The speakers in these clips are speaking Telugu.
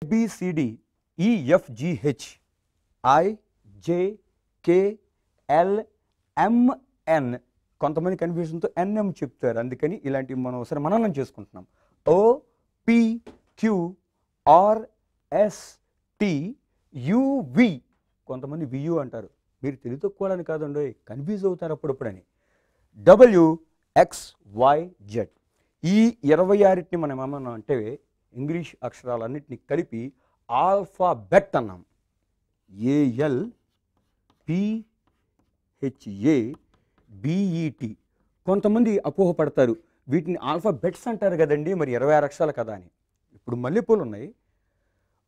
ABCDEFGH IJKLMN కొంతమంది కన్ఫ్యూజన్తో NM చెప్తారు, అందుకని ఇలాంటివి మనం ఒకసారి మననం చేసుకుంటున్నాం. OPQRSTUV కొంతమంది VU అంటారు, మీరు తెలివి తక్కువని కాదండి, కన్ఫ్యూజ్ అవుతారు అప్పుడప్పుడని. WXYZ ఈ 26ని మనం ఏమన్నా అంటే ఇంగ్లీష్ అక్షరాలన్నింటినీ కలిపి ఆల్ఫాబెట్ అన్నాం. ALPHABET కొంతమంది అపోహపడతారు, వీటిని ఆల్ఫాబెట్స్ అంటారు కదండి, మరి 26 అక్షరాలు కదా అని. ఇప్పుడు మల్లెపూలు ఉన్నాయి,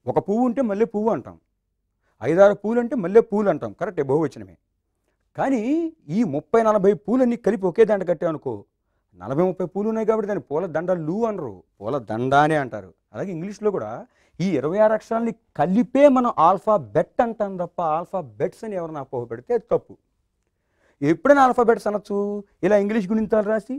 ఒక పువ్వు ఉంటే మల్లె పువ్వు అంటాం, 5-6 పూలు అంటే మల్లె పూలు అంటాం, కరెక్టే, బహువచనమే. కానీ ఈ 30-40 పూలన్నీ కలిపి ఒకే దండ కట్టామనుకో, 40-30 పూలు ఉన్నాయి కాబట్టి దాన్ని పూల దండలు అనరు, పూల దండానే అంటారు. అలాగే ఇంగ్లీష్లో కూడా ఈ 26 అక్షరాలని కలిపే మనం ఆల్ఫాబెట్ అంటాం తప్ప ఆల్ఫాబెట్స్ అని ఎవరైనా అపోహ పెడితే అది తప్పు. ఎప్పుడైనా ఆల్ఫాబెట్స్ అనొచ్చు, ఇలా ఇంగ్లీష్ గుణింతాలు రాసి,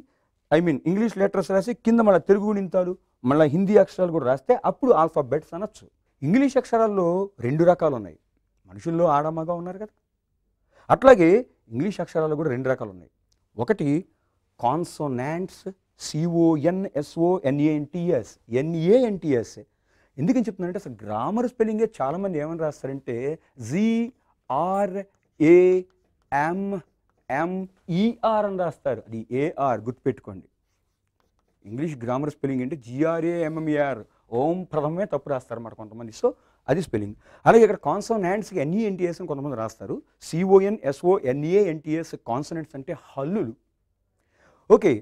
ఇంగ్లీష్ లెటర్స్ రాసి కింద మళ్ళీ తెలుగు గుణింతాలు, మళ్ళీ హిందీ అక్షరాలు కూడా రాస్తే అప్పుడు ఆల్ఫాబెట్స్ అనొచ్చు. ఇంగ్లీష్ అక్షరాల్లో 2 రకాలు ఉన్నాయి, మనుషుల్లో ఆడమగా ఉన్నారు కదా, అట్లాగే ఇంగ్లీష్ అక్షరాలు కూడా 2 రకాలు ఉన్నాయి. ఒకటి కాన్సోనాంట్స్, CONSONANTS, NANTS. ఎందుకని చెప్తున్నానంటే అసలు గ్రామర్ స్పెల్లింగే చాలామంది ఏమని రాస్తారంటే GRAMMER అని రాస్తారు, అది AR గుర్తుపెట్టుకోండి. ఇంగ్లీష్ గ్రామర్ స్పెల్లింగ్ అంటే GRAMMER, ఓం ప్రథమే తప్పు రాస్తారు అన్నమాట కొంతమంది, సో అది స్పెల్లింగ్. అలాగే ఇక్కడ కాన్సోనాంట్స్కి NENTS అని కొంతమంది రాస్తారు, CONSONANTS. కాన్సోనెంట్స్ అంటే హల్లులు. ఓకే,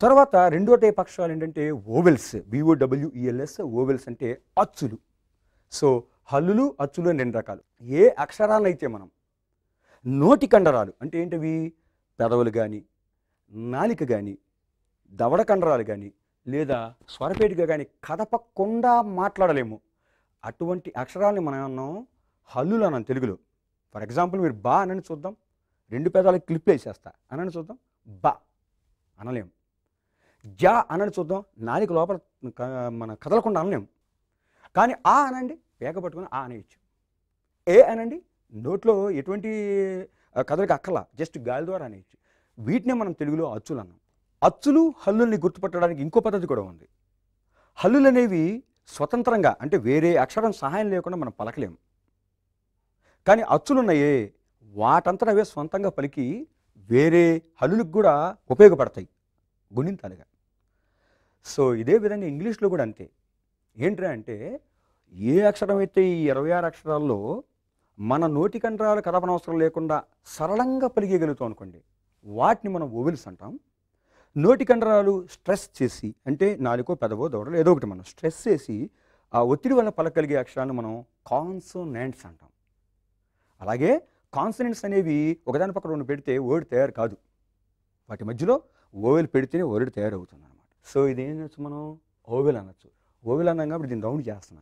తర్వాత రెండో టైప్ అక్షరాలు ఏంటంటే ఓవెల్స్, BOWELS. ఓవెల్స్ అంటే అచ్చులు. సో హల్లులు, అచ్చులు అని 2 రకాలు. ఏ అక్షరాలను అయితే మనం నోటి కండరాలు అంటే ఏంటవి, పెదవులు కానీ, నాలిక కానీ, దవడ కండరాలు కానీ, లేదా స్వరపేటిక కానీ కదపకుండా మాట్లాడలేము, అటువంటి అక్షరాలని మనం అన్నాం హల్లులు అన్నాం తెలుగులో. ఫర్ ఎగ్జాంపుల్ మీరు బా అనని చూద్దాం, 2 పెదాలకు క్లిప్ వేసేస్తా అనని చూద్దాం, బా అనలేం. జా అనని చూద్దాం, నాలుక లోపల మన కదలకుండా అనలేం. కానీ ఆ అనండి, పేక పట్టుకుని ఆ అనేయచ్చు. ఏ అనండి, నోట్లో ఎటువంటి కదలిక అక్కలా, జస్ట్ గాలి ద్వారా అనేయచ్చు. వీటినే మనం తెలుగులో అచ్చులు అన్నాం. అచ్చులు హల్లుల్ని గుర్తుపట్టడానికి ఇంకో పద్ధతి కూడా ఉంది. హల్లులు అనేవి స్వతంత్రంగా అంటే వేరే అక్షరం సహాయం లేకుండా మనం పలకలేము. కానీ అచ్చులున్నాయే వాటంతట అవే సొంతంగా పలికి వేరే హల్లులకు కూడా ఉపయోగపడతాయి గుణింతాలుగా. సో ఇదే విధంగా ఇంగ్లీష్లో కూడా అంతే. ఏంట్రా అంటే ఏ అక్షరం అయితే ఈ 26 అక్షరాల్లో మన నోటి కండరాలు కదపనవసరం లేకుండా సరళంగా పలికేయగలుగుతాం అనుకోండి, వాటిని మనం ఓవెల్స్ అంటాం. నోటి కండరాలు స్ట్రెస్ చేసి అంటే నాలుకో పెదవో దవడలో ఏదో ఒకటి మనం స్ట్రెస్ చేసి ఆ ఒత్తిడి వల్ల పలకగలిగే అక్షరాన్ని మనం కాన్సోనెంట్స్ అంటాం. అలాగే కాన్సనెంట్స్ అనేవి ఒకదాని పక్కన 2 పెడితే వర్డ్ తయారు కాదు, వాటి మధ్యలో ఓవెల్ పెడితేనే వర్డ్ తయారవుతుంది అనమాట. సో ఇదేం అనొచ్చు మనం, ఓవెల్ అనొచ్చు. ఓవెల్ అన్నాం కాబట్టి దీన్ని రౌండ్ చేస్తున్నా.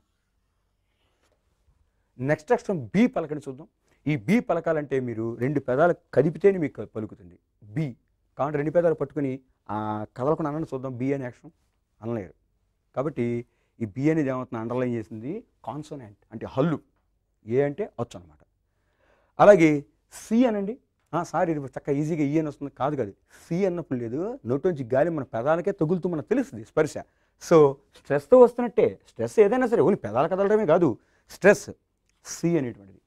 నెక్స్ట్ అక్షరం బి పలకని చూద్దాం. ఈ బి పలకాలంటే మీరు 2 పెదాలు కదిపితేనే మీకు పలుకుతుంది బి. కాబట్టి 2 పెదాలు పట్టుకుని కదలకుండా అన్నని చూద్దాం, బి అనే అక్షరం అనలేరు. కాబట్టి ఈ బి అనేది ఏమవుతుంది, అండర్లైన్ చేసింది కాన్సోనెంట్ అంటే హల్లు, ఏ అంటే అచ్చు అనమాట. అలాగే సి అనండి, సార్ ఇది చక్కగా ఈజీగా ఈ అని వస్తుంది, కాదు కాదు, సి అన్నప్పుడు లేదు, నోట్లోంచి గాలి మన పెదాలకే తగులుతూ మనకు తెలుస్తుంది స్పర్శ. సో స్ట్రెస్తో వస్తున్నట్టే, స్ట్రెస్ ఏదైనా సరే ఓన్లీ పెదాలు కదలడమే కాదు, స్ట్రెస్ సి అనేటువంటిది.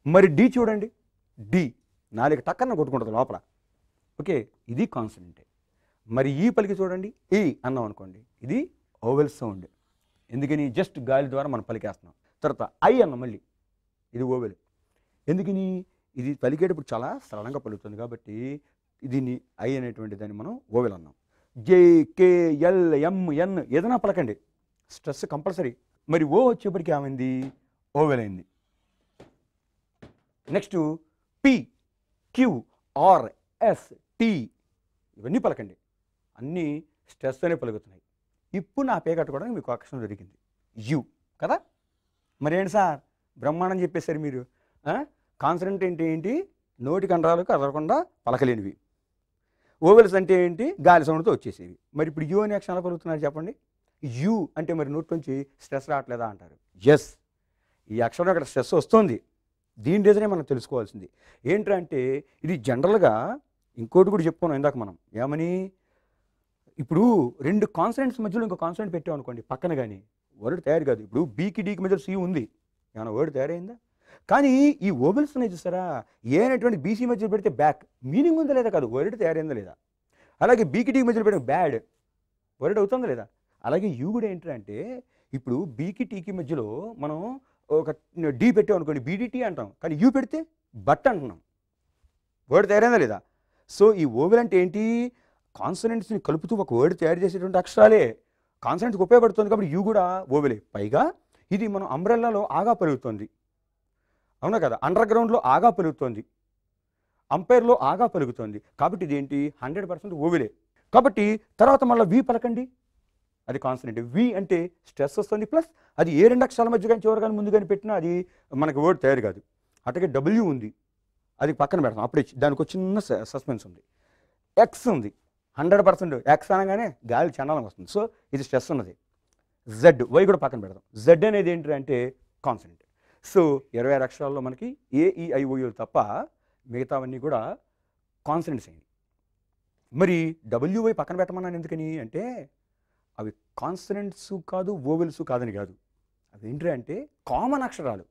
మరి డి చూడండి, డి నాలుగు టక్కన కొట్టుకుంటుంది లోపల, ఓకే, ఇది కాన్సనెంటే. మరి ఈ పలికి చూడండి, ఈ అన్నాం అనుకోండి, ఇది ఓవెల్ సౌండ్. ఎందుకని, జస్ట్ గాలి ద్వారా మనం పలికేస్తున్నాం. తర్వాత ఐ అన్నాం, మళ్ళీ ఇది ఓవెల్. ఎందుకని, ఇది పలికేటప్పుడు చాలా సరళంగా పలుకుతుంది కాబట్టి దీన్ని ఐ అనేటువంటి దాన్ని మనం ఓవెల్ అన్నాం. JKLMN ఏదైనా పలకండి, స్ట్రెస్ కంపల్సరీ. మరి ఓ వచ్చేప్పటికి ఏమైంది, ఓవెల్ అయింది. నెక్స్ట్ PQRST ఇవన్నీ పలకండి, అన్నీ స్ట్రెస్తోనే పలుకుతున్నాయి. ఇప్పుడు నా పే కట్టుకోవడానికి మీకు అక్షరం దొరికింది యు కదా. మరి ఏంటి సార్ బ్రహ్మాండం చెప్పేశారు మీరు. కాన్సనెంట్ అంటే ఏంటి, నోటి కండరాలకు కదలకుండా పలకలేనివి. ఓవెల్స్ అంటే ఏంటి, గాలి సౌండ్తో వచ్చేసేవి. మరి ఇప్పుడు యు అనే అక్షరాలు పలుకుతున్నారు చెప్పండి. యు అంటే మరి నోటి నుంచి స్ట్రెస్ రావట్లేదా అంటారు. ఎస్, ఈ అక్షరం అక్కడ స్ట్రెస్ వస్తుంది. దీని రీజనే మనం తెలుసుకోవాల్సింది. ఏంటంటే ఇది జనరల్‌గా ఇంకోటి కూడా చెప్పుకున్నాం ఇందాక మనం. ఏమని? ఇప్పుడు 2 కాన్సనెంట్స్ మధ్యలో ఇంకో కాన్సనెంట్ పెట్టామనుకోండి పక్కన గాని, వర్డ్ తయారు కాదు. ఇప్పుడు బీకి, డీకి మధ్యలో సి ఉంది. ఏమన్నా వర్డ్ తయారైందా? కానీ ఈ వోవెల్స్ ఉన్నాయి చూసారా? ఏ అనేటువంటి బీసీ మధ్యలో పెడితే బ్యాక్ మీనింగ్ ఉందా లేదా కాదు. వర్డ్ తయారైందా లేదా? అలాగే బీకి, డీకి మధ్యలో పెట్టిన బ్యాడ్ వర్డ్ అవుతుందా లేదా? అలాగే యూ కూడా ఏంటంటే ఇప్పుడు బీకి, టీకి మధ్యలో మనం ఒక డి పెట్టామనుకోండి బీడీటీ అంటాం. కానీ యూ పెడితే బట్ అంటున్నాం. వర్డ్ తయారైందా లేదా? సో ఈ ఓవెల్ అంటే ఏంటి? కాన్సనెంట్స్ని కలుపుతూ ఒక వర్డ్ తయారు చేసేటువంటి అక్షరాలే. కాన్సనెంట్స్కి ఉపయోగపడుతుంది కాబట్టి యూ కూడా ఓవెలే. పైగా ఇది మనం అంబ్రెల్లాలో ఆగా పలుకుతుంది. అవునా కదా? అండర్ గ్రౌండ్లో ఆగా పలుకుతుంది. అంపైర్లో ఆగా పలుకుతుంది. కాబట్టి ఇదేంటి? 100% ఓవెలే. కాబట్టి తర్వాత మళ్ళీ వి పలకండి. అది కాన్సనెంట్. వి అంటే స్ట్రెస్ వస్తుంది ప్లస్ అది ఏ 2 అక్షరాల మధ్య కానీ చివరి కానీ ముందు కానీ పెట్టినా అది మనకి వర్డ్ తయారు కాదు. అట్లాగే డబ్ల్యూ ఉంది. అది పక్కన పెడతాం. అప్పుడే దానికి ఒక చిన్న సస్పెన్స్ ఉంది. ఎక్స్ ఉంది. 100% ఎక్స్ అనగానే గాలి చండాలంగా వస్తుంది. సో ఇది స్ట్రెస్ ఉన్నది. జెడ్ వై కూడా పక్కన పెడతాం. జెడ్ అనేది ఏంటి అంటే కాన్సనెంట్. సో 26 అక్షరాల్లో మనకి ఏఈఐఓయూలు తప్ప మిగతావన్నీ కూడా కాన్సనెంట్స్ అయినాయి. మరి డబ్ల్యూవై పక్కన పెట్టమన్నాను ఎందుకని అంటే అవి కాన్సనెంట్స్ కాదు, ఓవెల్స్ కాదని కాదు. అవి ఏంటి అంటే కామన్ అక్షరాలు.